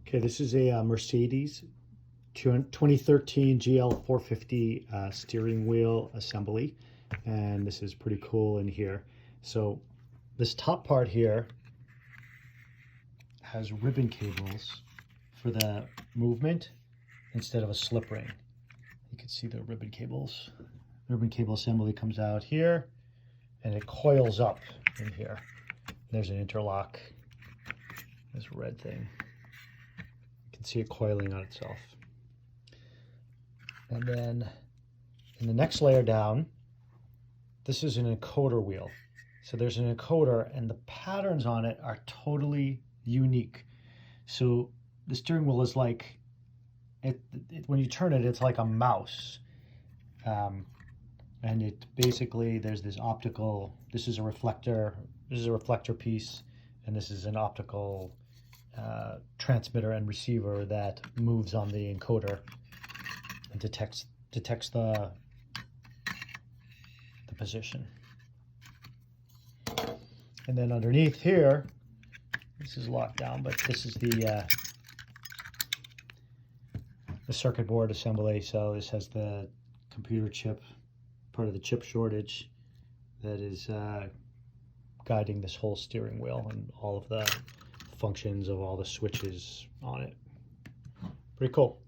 Okay, this is a Mercedes 2013 gl450 steering wheel assembly, and this is pretty cool in here. So this top part here has ribbon cables for the movement instead of a slip ring. You can see the ribbon cables. Ribbon cable assembly comes out here and it coils up in here. There's an interlock, this red thing. You can see it coiling on itself. And then in the next layer down, this is an encoder wheel. So there's an encoder and the patterns on it are totally unique. So the steering wheel is like, when you turn it, it's like a mouse. And it basically, there's this optical, this is a reflector piece, and this is an optical transmitter and receiver that moves on the encoder and detects the position. And then underneath here, this is locked down, but this is the circuit board assembly. So this has the computer chip, part of the chip shortage that is guiding this whole steering wheel and all of the functions of all the switches on it. Pretty cool.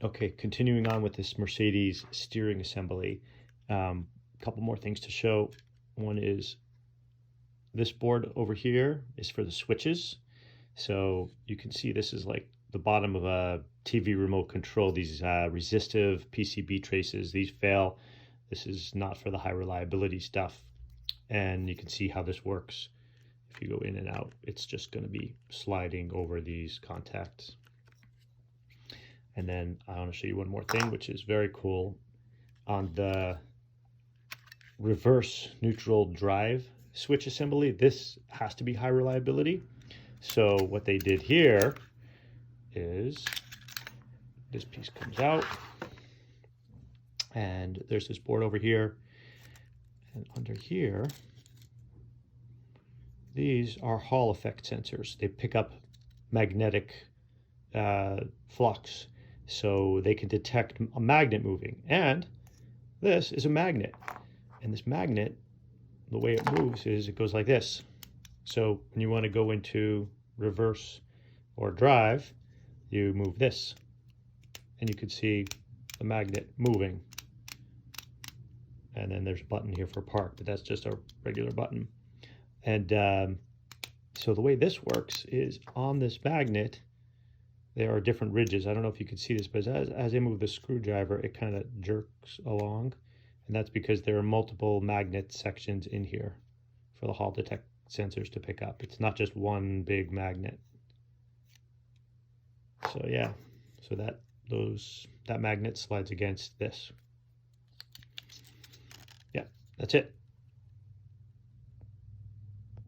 Okay, continuing on with this Mercedes steering assembly, a couple more things to show. One is this board over here is for the switches. So you can see this is like the bottom of a TV remote control. These resistive PCB traces, these fail. This is not for the high reliability stuff. And you can see how this works. If you go in and out, it's just going to be sliding over these contacts. And then I want to show you one more thing, which is very cool. On the reverse neutral drive switch assembly, this has to be high reliability. So what they did here is this piece comes out and there's this board over here, and under here these are Hall effect sensors. They pick up magnetic flux, so they can detect a magnet moving. And this is a magnet, and this magnet, the way it moves is it goes like this. So when you want to go into reverse or drive, you move this, and you can see the magnet moving. And then there's a button here for park, but that's just a regular button. And so the way this works is on this magnet, there are different ridges. I don't know if you can see this, but as I move the screwdriver, it kind of jerks along. And that's because there are multiple magnet sections in here for the Hall detect sensors to pick up. It's not just one big magnet. So yeah, so that magnet slides against this. Yeah, that's it.